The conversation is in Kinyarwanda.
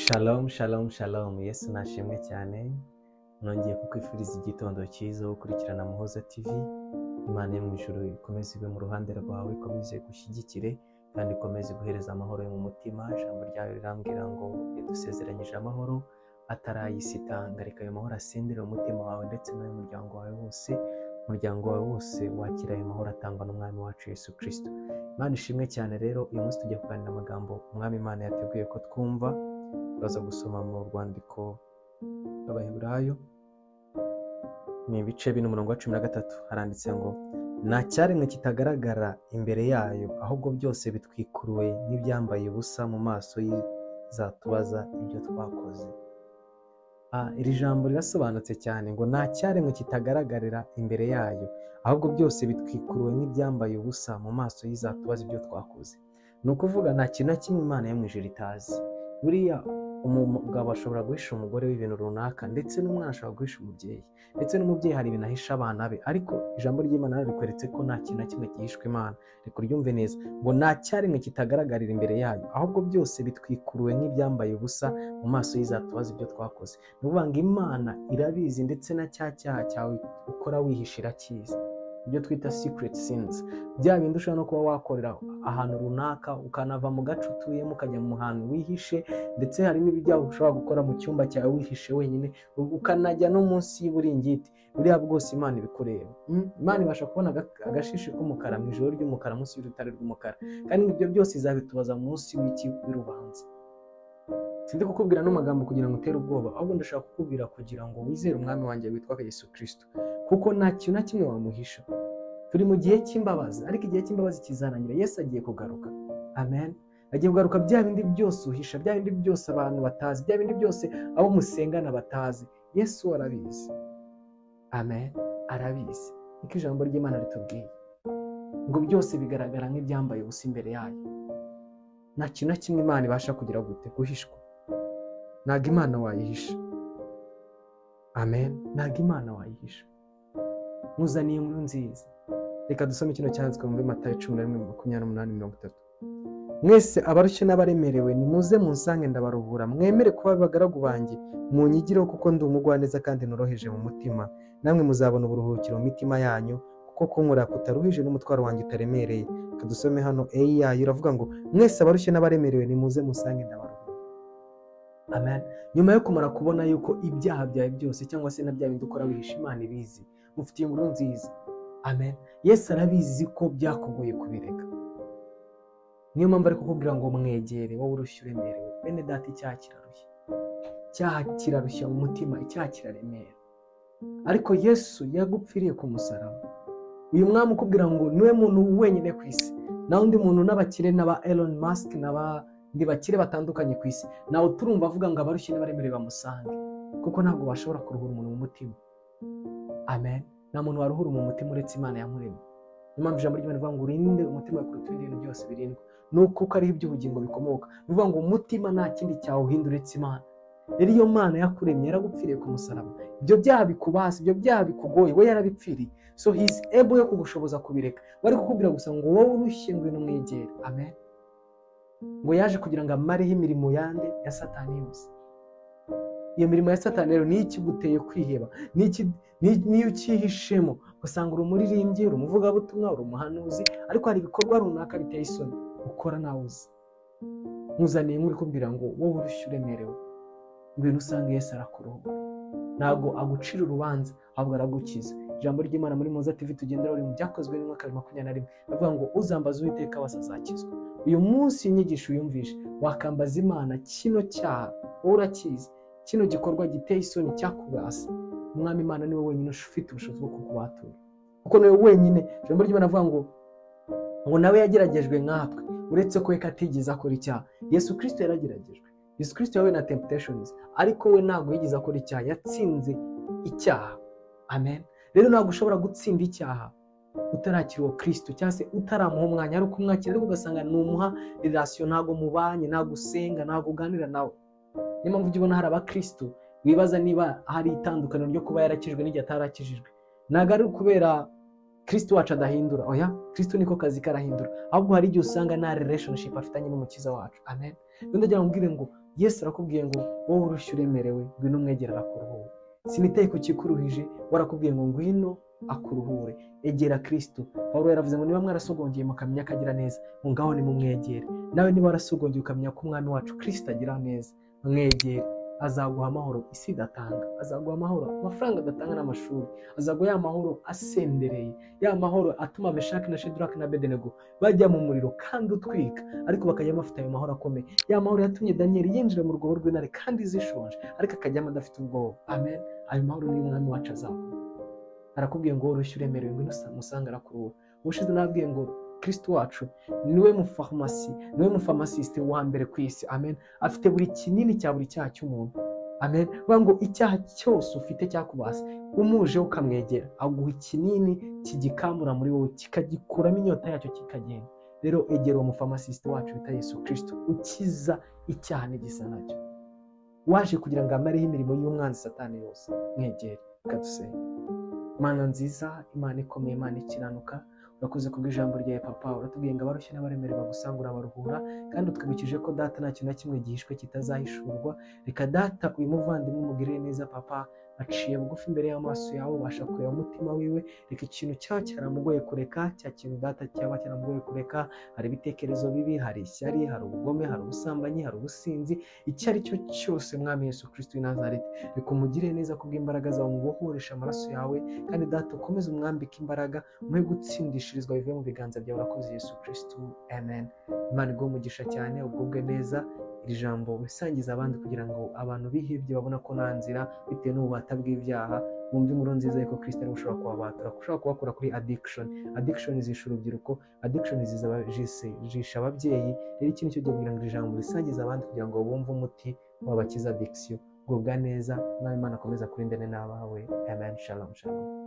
Shalom, shalom, shalom. Yesu nashimwe cyane. Nongeye kukwifuriza igitondo cyiza wo gukurikirana Muhoza TV. Imana yo mu ijuru ikomeze ibe mu ruhande rwawe, ikomeze gushyigikire kandi ikomeze guhereza amahoro yo mu mutima. Ijambo ryayo rirambwira ngo yadusezeranyije amahoro atarayisitanga, reka ayo mahoro asendere mu mutima wawe ndetse n'umuryango wawe wose. Umuryango wawe wose wakira ayo mahoro atangwa n'umwami wacu Yesu Kristo. Imana ishimwe cyane. Rero uyu munsi tugiye kuganira amagambo umwami Imana yateguye ko twumva. Turaza gusoma mu rwandiko rw'Abaheburayo ni ibice 4:13. Haranditse ngo nta cyaremwe kitagaragara imbere yayo, ahubwo byose bitwikuruwe n'ibyambaye ubusa mu maso y'izatubaza ibyo twakoze. Iri jambo rirasobanutse cyane ngo nta cyaremwe kitagaragarira imbere yayo, ahubwo byose bitwikuruwe n'ibyambaye ubusa mu maso y'izatubaza ibyo twakoze. Ni ukuvuga nta kintu na kimwe Imana yo mu ijuru itazi. Buriya umugabo ashobora guhisha umugore w'ibintu runaka, ndetse n'umwana ashobora guhisha umubyeyi, ndetse n'umubyeyi hari ibintu ahisha abana be, ariko ijambo ry'Imana rikweretse ko nta kintu na kimwe gihishwe Imana. Reka uryumve neza ngo nta cyaremwe kitagaragarira imbere yayo, ahubwo byose bitwikuruwe nk'ibyambaye ubusa mu maso y'izatubaza ibyo twakoze. Ni ukuvuga ngo Imana irabizi, ndetse na cya cyaha cyawe ukora wihishira cyiza, ibyo twita secret sins, bya bindi ushobora no kuba wakorera ahantu runaka, ukanava mu gace utuyemo ukajya mu hantu wihishe, ndetse hari n'ibijyaho ushobora gukora mu cyumba cyawe wihishe wenyine, ukanajya no munsi y'uburingiti. Buriya bwose Imana ibikureba. Imana ibasha kubona agashishi k'umukara mu ijoro ry'umukara, munsi y'urutare rw'umukara, kandi ibyo byose izabitubaza munsi w'urubanza. Sindi kukubwira n'amagambo kugira ngo utere ubwoba, ahubwo ndashaka kukubwira kugira ngo wizere umwami wanjye witwa Yesu Kristo, kuko nta kintu na kimwe wamuhisha. Turi mu gihe cy'imbabazi, ariko igihe cy'imbabazi kizarangira. Yesu agiye kugaruka. Amen. Agiye kugaruka. Bya bindi byose uhisha, bya bindi byose abantu batazi, bya bindi byose abo musengana batazi, Yesu arabizi. Amen. Arabizi. Niko ijambo ry'Imana ritubwiye ngo byose bigaragara nk'ibyambaye ubusa imbere yayo. Nta kintu na kimwe Imana ibasha kugira gute guhishwa. Ntabwo Imana wayihisha. Amen. Ntabwo Imana wayihisha. Muzaniye inkuru nziza. Reka dusome kino cyanditswe muri Matayo 11:28-30. Mwese abarushye n'abaremerewe nimuze munsange ndabaruhura, mwemere kuba abagaragu banjye, munyigireho kuko ndi umugwaneza kandi noroheje mu mutima, namwe muzabona uburuhukiro mu mitima yanyu, kuko kunkora kutaruhije n'umutwaro wanjye utaremereye. Reka dusome hano yayo iravuga ngo mwese abarushye n'abaremerewe nimuze munsange ndabaruhura. Amen. Nyuma yo kumara kubona yuko ibyaha byawe byose cyangwa se na bya bindi ukora wihisha, Imana ibizi, mufitiye inkuru nziza. Amen. Yesu arabizi ko byakugoye kubireka. Niyo mpamvu ari kukubwira ngo mwegere wowe urushye uremerewe. Bene data, icyaha kirarushya. Icyaha kirarushya mu mutima, icyaha kiraremera. Ariko Yesu yagupfiriye ku musaraba. Uyu mwami ukubwira ngo niwe muntu wenyine ku isi. Na undi muntu n'abakire n'aba Elon Musk n'abandi bakire batandukanye ku isi, nawe turumva avuga ngo abarushye n'abaremerewe bamusange, kuko ntabwo bashobora kuruhura umuntu mu mutima. Amen. Nta muntu waruhura mu mutima uretse Imana yamuremye. Niyo mpamvu ijambo ry'Imana rivuga ngo urinde umutima kuruta ibintu byose birindwa, nuko ariho iby'ubugingo bikomoka. Bivuga ngo umutima nta kindi cyawuhindura uretse Imana. Rero iyo Mana yakuremye yaragupfiriye ku musaraba, ibyo byaha bikubase, ibyo byaha bikugoye, we yarabipfiriye. So he is able yo kugushoboza kubireka. Bari kukubwira gusa ngo wowe urushye ngwino mwegere. Amen. Ngo yaje kugira ngo amareho imirimo yande ya Satani yose. Iyo mirimo ya Satani rero ni ikiguteye kwiheba, niyo ukihishemo, ugasanga uri umuririmbyi, uri umuvugabutumwa, uri umuhanuzi, ariko hari ibikorwa runaka biteye isoni ukora nawe uzi. Muzaniye inkuru ikubwira ngo wowe urushye uremerewe, ngwino usange Yesu arakuruhura. Ntabwo agucira urubanza, ahubwo aragukiza. Ijambo ry'Imana muri Muhoza TV tugendera uri mu byakozwe n'umwaka wa 2021 bavuga ngo uzambaza Uwiteka wese azakizwa. Uyu munsi inyigisho uyumvishe, wakambaza Imana kino cyaha wowe urakizi, kino gikorwa giteye isoni cyakubasa. Umwami Imana niwe wenyine ufite ubushobozi bwo kukubatura, kuko niwe wenyine. Ijambo ry'Imana avuga ngo nawe yageragejwe nkatwe, uretse ko atigeze akora icyaha. Yesu Kristo yarageragejwe. Yesu Kristo yahuye na temptations, ariko we ntabwo yigeze akora icyaha, yatsinze icyaha. Amen. Rero ntabwo ushobora gutsinda icyaha utarakira uwo Kristo, cyangwa se utaramuha umwanya. Ari ukumwakira ariko ugasanga numuha relation, ntabwo mubanye, ntabwo usenga, ntabwo uganira nawe. Niyo mpamvu ujya ubona hari abakristo wibaza niba hari itandukaniro ryo kuba yarakijwe n'igihe atarakijijwe. Ntabwo ari kubera Kristo wacu adahindura, oya, Kristo niko kazi karahindura, ahubwo hari igihe usanga nta relationship afitanye n'umukiza wacu. Amen. Ndagira ngo mbwire ngo Yesu arakubwiye ngo wowe urushye uremerewe ngwino umwegera arakuruhure. Sinitaye ku kikuruhije, warakubwiye ngo ngwino akuruhure. Egera Kristo. Pawulo yaravuze ngo niba mwarasogongeye mukamenya ko agira neza, ngo ngaho nimumwegere. Nawe niba warasogongeye ukamenya ko umwami wacu Kristo agira neza, mwegere. Azaguha amahoro isi idatanga, azaguha amahoro amafaranga adatanga n'amashuri, azaguha ya mahoro asendereye, ya mahoro atuma Meshaki na Shedraki na Abedenego bajya mu muriro kandi utwika, ariko bakajyamo bafite ayo mahoro akomeye. Ya mahoro yatumye Daniyeli yinjira mu rwobo rw'intare kandi zishonje, ariko akajyamo adafite ubwoba. Amen. Ayo mahoro niyo umwami wacu azaguha. Arakubwiye ngo urushye uremerewe ngwino musanga arakuruhura. Ubushize nabwiye ngo Kristo wacu niwe mufarumasi, niwe mufarmasiste wa mbere ku isi. Amen. Afite buri kinini cya buri cyaha cy'umuntu. Amen. Vuga ngo icyaha cyose ufite cyakubase, umuje ukamwegera, aguha ikinini kigikamura muri wowe, kikagikuramo inyota yacyo kikagenda. Rero egera uwo mufarmasiste wacu bita Yesu Kristo, ukiza icyaha n'igisa nacyo. Waje kugira ngo amareho imirimo y'umwanzi Satani yose. Mwegere. Kadusenge. Mana nziza, Imana ikomeye, Imana ikiranuka, urakoze kubw'ijambo ryawe papa. Uratubwiye ngo abarushye n'abaremerewe bagusangura baruhura, kandi utwibukije ko data nta kintu na kimwe gihishwe kitazahishurwa. Reka data uyu muvandimwe umugirire neza papa, aciye bugufi imbere y'amaso yawe, ubasha kureba umutima wiwe. Reka ikintu cyaba cyaramugoye kureka, cya kintu data cyaba cyaramugoye kureka, hari ibitekerezo bibi, hari ishyari, hari ubugome, hari ubusambanyi, hari ubusinzi, icyo ari cyo cyose mwami Yesu Kristo w'i Nazareti, reka umugirire neza kubw'imbaraga zawe, umubohoresha amaraso yawe, kandi data ukomeze umwambike imbaraga, umuhe gutsindishirizwa bivuye mu biganza byawe. Urakoze Yesu Kristo. Amen. Imana iguhe umugisha cyane, ugubwe neza. Iri jambo wisangiza abandi kugira ngo abantu bihebye babona ko nta nzira bitewe n'ububata bw'ibyaha, bumve inkuru nziza yuko Kristo ari ushobora kubabatura, ushobora kubakura kuri addiction zisha urubyiruko, addiction zisha ababyeyi. Rero iki nicyo gihe kugira ngo iri jambo risangiza abandi kugira ngo bumve umuti wabakiza addiction. Gubwa neza, nawe Imana akomeza kurindane n'abawe. Amen. Shalom shalom.